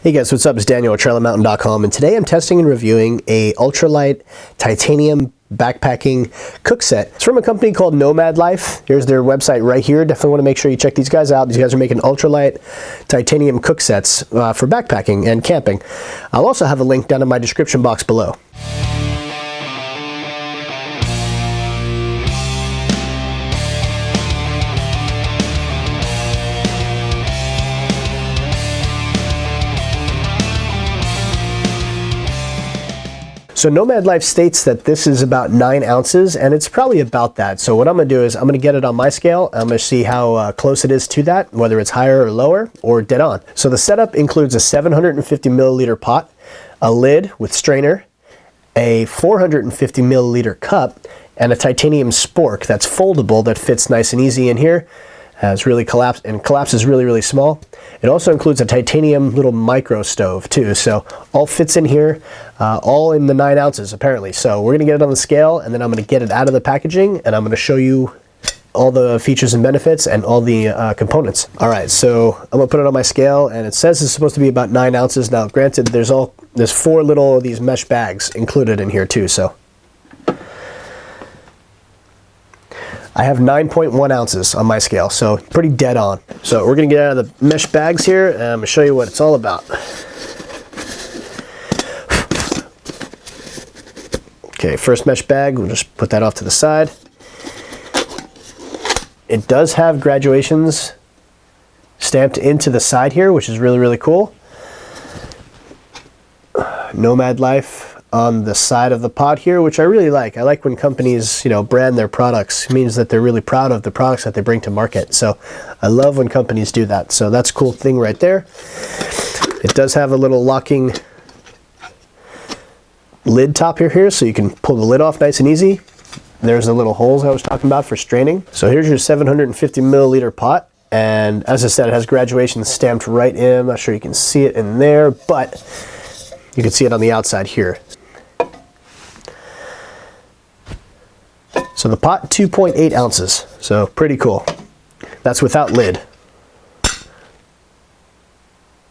Hey guys, what's up? It's Daniel at TrailerMountain.com, and today I'm testing and reviewing a ultralight titanium backpacking Cookset. It's from a company called Nomad Life. Here's their website right here. Definitely want to make sure you check these guys out. These guys are making ultralight titanium Cooksets for backpacking and camping. I'll also have a link down in my description box below. So Nomad Life states that this is about 9 ounces, and it's probably about that. So what I'm going to do is I'm going to get it on my scale. I'm going to see how close it is to that, whether it's higher or lower or dead on. So the setup includes a 750 milliliter pot, a lid with strainer, a 450 milliliter cup, and a titanium spork that's foldable that fits nice and easy in here. Has really collapses really small. It also includes a titanium little micro stove too, so all fits in here, all in the 9 ounces apparently. So we're gonna get it on the scale, and then I'm gonna get it out of the packaging, and I'm gonna show you all the features and benefits and all the components. All right, so I'm gonna put it on my scale, and it says it's supposed to be about 9 ounces. Now granted, there's 4 little of these mesh bags included in here too, so. I have 9.1 ounces on my scale, so pretty dead on. So we're gonna get out of the mesh bags here, and I'm gonna show you what it's all about. Okay, first mesh bag, we'll just put that off to the side. It does have graduations stamped into the side here, which is really cool. Nomad Life on the side of the pod here, which I really like. I like when companies, brand their products. It means that they're really proud of the products that they bring to market. So I love when companies do that. So that's a cool thing right there. It does have a little locking lid top here, so you can pull the lid off nice and easy. There's the little holes I was talking about for straining. So here's your 750 milliliter pot. And as I said, it has graduations stamped right in. I'm not sure you can see it in there, but you can see it on the outside here. So the pot, 2.8 ounces, so pretty cool. That's without lid.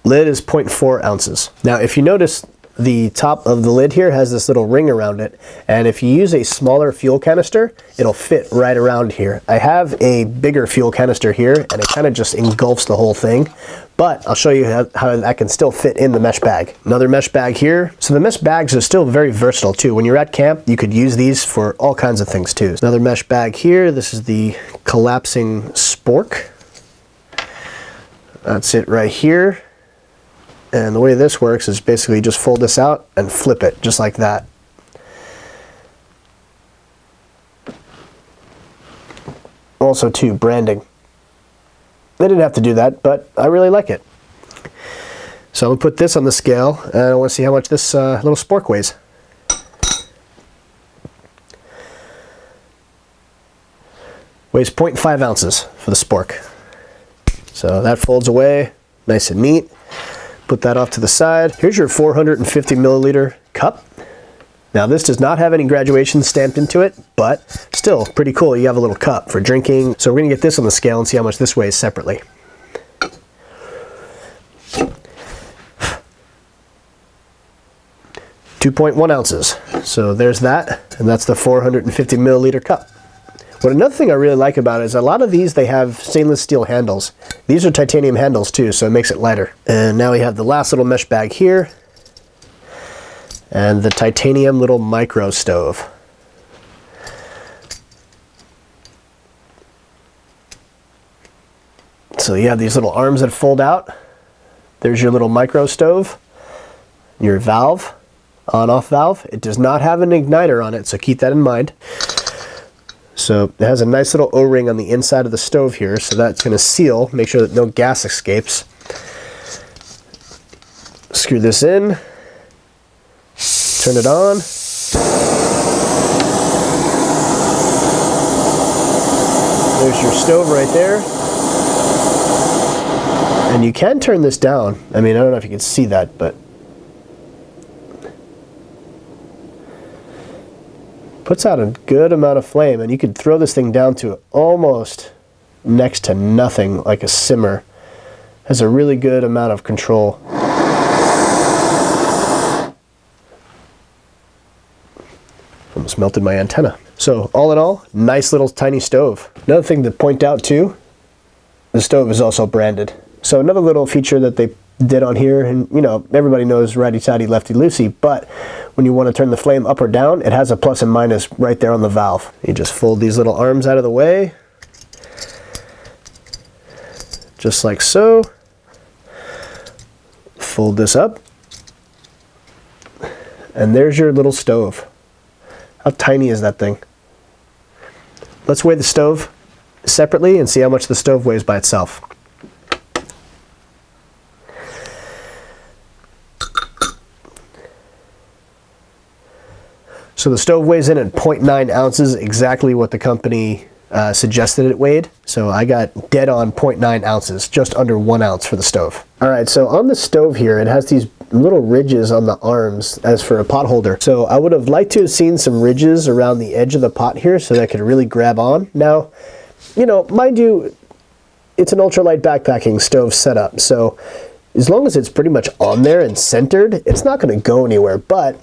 Lid is 0.4 ounces. Now if you notice, the top of the lid here has this little ring around it, and if you use a smaller fuel canister, it'll fit right around here. I have a bigger fuel canister here, and it kind of just engulfs the whole thing, but I'll show you how that can still fit in the mesh bag. Another mesh bag here. So the mesh bags are still very versatile too. When you're at camp, you could use these for all kinds of things too. Another mesh bag here. This is the collapsing spork. That's it right here. And the way this works is basically just fold this out and flip it, just like that. Also too, branding. They didn't have to do that, but I really like it. So I'm gonna put this on the scale, and I wanna see how much this little spork weighs. Weighs 0.5 ounces for the spork. So that folds away, nice and neat. Put that off to the side. Here's your 450 milliliter cup. Now this does not have any graduations stamped into it, but still pretty cool. You have a little cup for drinking. So we're gonna get this on the scale and see how much this weighs separately. .1 ounces. So there's that, and that's the 450 milliliter cup. What another thing I really like about it is a lot of these, they have stainless steel handles. These are titanium handles too, so it makes it lighter. And now we have the last little mesh bag here, and the titanium little micro stove. So you have these little arms that fold out. There's your little micro stove, your valve, on-off valve. It does not have an igniter on it, so keep that in mind. So it has a nice little O-ring on the inside of the stove here, so that's going to seal, make sure that no gas escapes. Screw this in, turn it on. There's your stove right there. And you can turn this down. I mean, I don't know if you can see that, but puts out a good amount of flame, and you could throw this thing down to almost next to nothing, like a simmer. Has a really good amount of control. Almost melted my antenna. So all in all, nice little tiny stove. Another thing to point out too, the stove is also branded. So another little feature that they did on here, and you know, everybody knows righty-tighty, lefty-loosey, but when you want to turn the flame up or down, it has a plus and minus right there on the valve. You just fold these little arms out of the way, just like so. Fold this up, and there's your little stove. How tiny is that thing? Let's weigh the stove separately and see how much the stove weighs by itself. So the stove weighs in at 0.9 ounces, exactly what the company suggested it weighed. So I got dead on 0.9 ounces, just under 1 ounce for the stove. All right, so on the stove here, it has these little ridges on the arms as for a pot holder. So I would have liked to have seen some ridges around the edge of the pot here so that I could really grab on. Now, you know, mind you, it's an ultralight backpacking stove setup. So as long as it's pretty much on there and centered, it's not going to go anywhere. But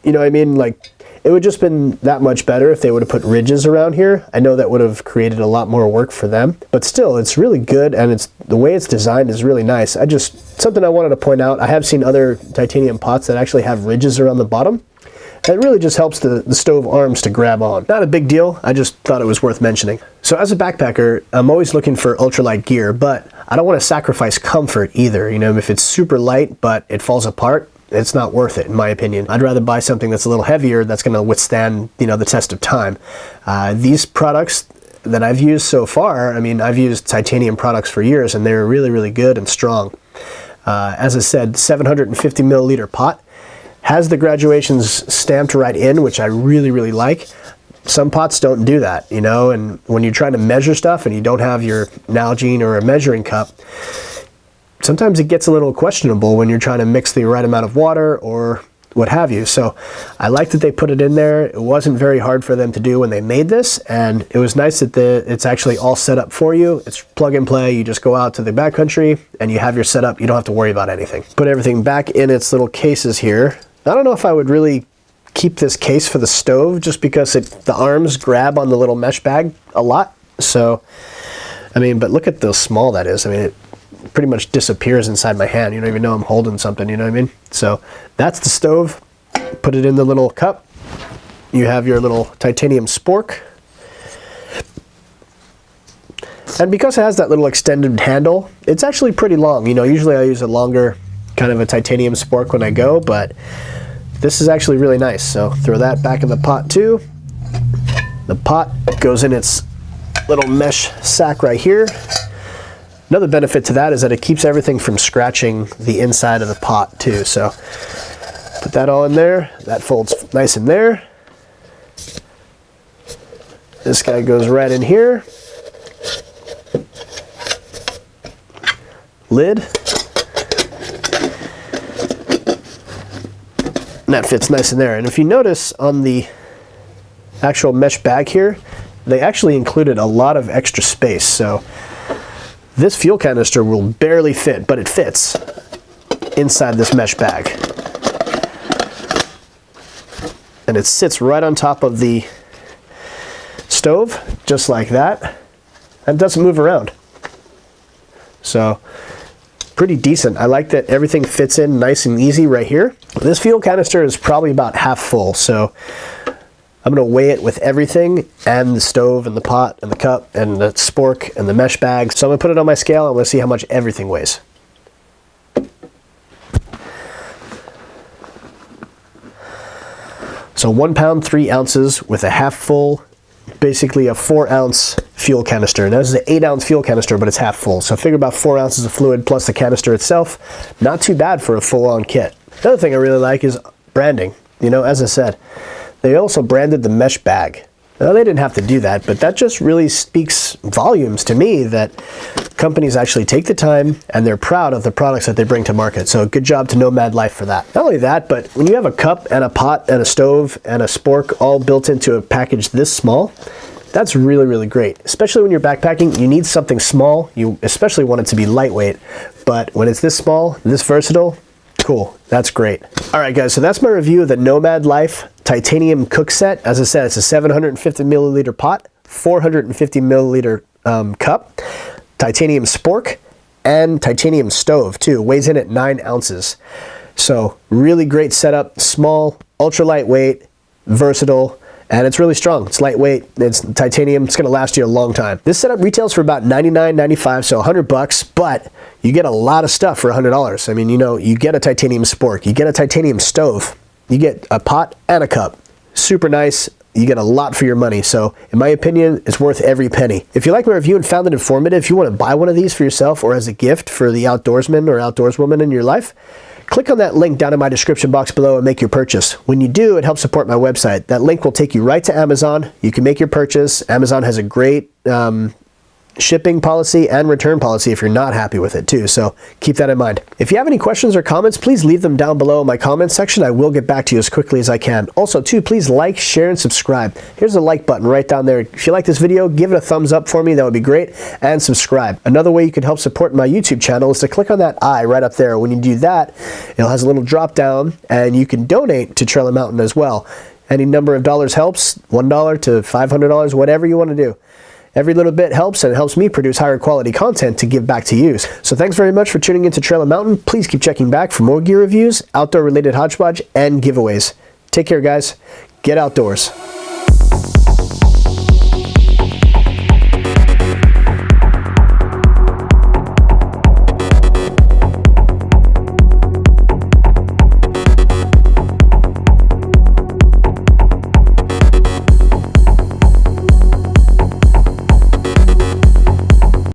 you know what I mean? Like, it would just been that much better if they would have put ridges around here. I know that would have created a lot more work for them, but still, it's really good, and it's the way it's designed is really nice. Something I wanted to point out, I have seen other titanium pots that actually have ridges around the bottom. It really just helps the stove arms to grab on. Not a big deal, I just thought it was worth mentioning. So as a backpacker, I'm always looking for ultralight gear, but I don't want to sacrifice comfort either. You know, if it's super light, but it falls apart, it's not worth it, in my opinion. I'd rather buy something that's a little heavier that's going to withstand, you know, the test of time. These products that I've used so far, I mean, I've used titanium products for years, and they're really, really good and strong. As I said, 750 milliliter pot has the graduations stamped right in, which I really, really like. Some pots don't do that, you know, and when you're trying to measure stuff and you don't have your Nalgene or a measuring cup, sometimes it gets a little questionable when you're trying to mix the right amount of water or what have you. So I like that they put it in there. It wasn't very hard for them to do when they made this, and it was nice that it's actually all set up for you. It's plug and play. You just go out to the backcountry and you have your setup. You don't have to worry about anything. Put everything back in its little cases here. I don't know if I would really keep this case for the stove just because the arms grab on the little mesh bag a lot. So, I mean, but look at how small that is. I mean, it pretty much disappears inside my hand. You don't even know I'm holding something, you know what I mean? So that's the stove. Put it in the little cup. You have your little titanium spork. And because it has that little extended handle, it's actually pretty long. You know, usually I use a longer kind of a titanium spork when I go, but this is actually really nice. So throw that back in the pot too. The pot goes in its little mesh sack right here. Another benefit to that is that it keeps everything from scratching the inside of the pot too. So put that all in there. That folds nice in there. This guy goes right in here. Lid. And that fits nice in there. And if you notice on the actual mesh bag here, they actually included a lot of extra space. So this fuel canister will barely fit, but it fits inside this mesh bag. And it sits right on top of the stove, just like that, and doesn't move around. So, pretty decent. I like that everything fits in nice and easy right here. This fuel canister is probably about half full, so I'm going to weigh it with everything, and the stove, and the pot, and the cup, and the spork, and the mesh bag. So I'm going to put it on my scale, and I'm going to see how much everything weighs. So 1 pound, 3 ounces with a half full, basically a 4 ounce fuel canister. Now this is an 8 ounce fuel canister, but it's half full. So figure about 4 ounces of fluid plus the canister itself. Not too bad for a full-on kit. Another thing I really like is branding. You know, as I said, they also branded the mesh bag. Now, they didn't have to do that, but that just really speaks volumes to me that companies actually take the time and they're proud of the products that they bring to market. So good job to Nomad Life for that. Not only that, but when you have a cup and a pot and a stove and a spork all built into a package this small, that's really, really great. Especially when you're backpacking, you need something small. You especially want it to be lightweight, but when it's this small, this versatile, Cool. That's great. All right, guys, so that's my review of the Nomad Life titanium Cookset. As I said, it's a 750 milliliter pot, 450 milliliter cup, titanium spork, and titanium stove too. Weighs in at 9 ounces. So really great setup, small, ultra lightweight, versatile, and it's really strong. It's lightweight, it's titanium, it's gonna last you a long time. This setup retails for about $99.95, so $100, but you get a lot of stuff for $100. I mean, you know, you get a titanium spork, you get a titanium stove, you get a pot and a cup. Super nice. You get a lot for your money. So in my opinion, it's worth every penny. If you like my review and found it informative, if you want to buy one of these for yourself or as a gift for the outdoorsman or outdoorswoman in your life, click on that link down in my description box below and make your purchase. When you do, it helps support my website. That link will take you right to Amazon. You can make your purchase. Amazon has a great shipping policy and return policy if you're not happy with it too, so keep that in mind. If you have any questions or comments, please leave them down below in my comments section. I will get back to you as quickly as I can. Also too, please like, share, and subscribe. Here's the like button right down there. If you like this video, give it a thumbs up for me, that would be great, and subscribe. Another way you can help support my YouTube channel is to click on that eye right up there. When you do that, it has a little drop down and you can donate to Trail Mountain as well. Any number of dollars helps, $1 to $500, whatever you want to do. Every little bit helps, and it helps me produce higher quality content to give back to you. So thanks very much for tuning into Trail Mountain. Please keep checking back for more gear reviews, outdoor related hodgepodge, and giveaways. Take care, guys. Get outdoors.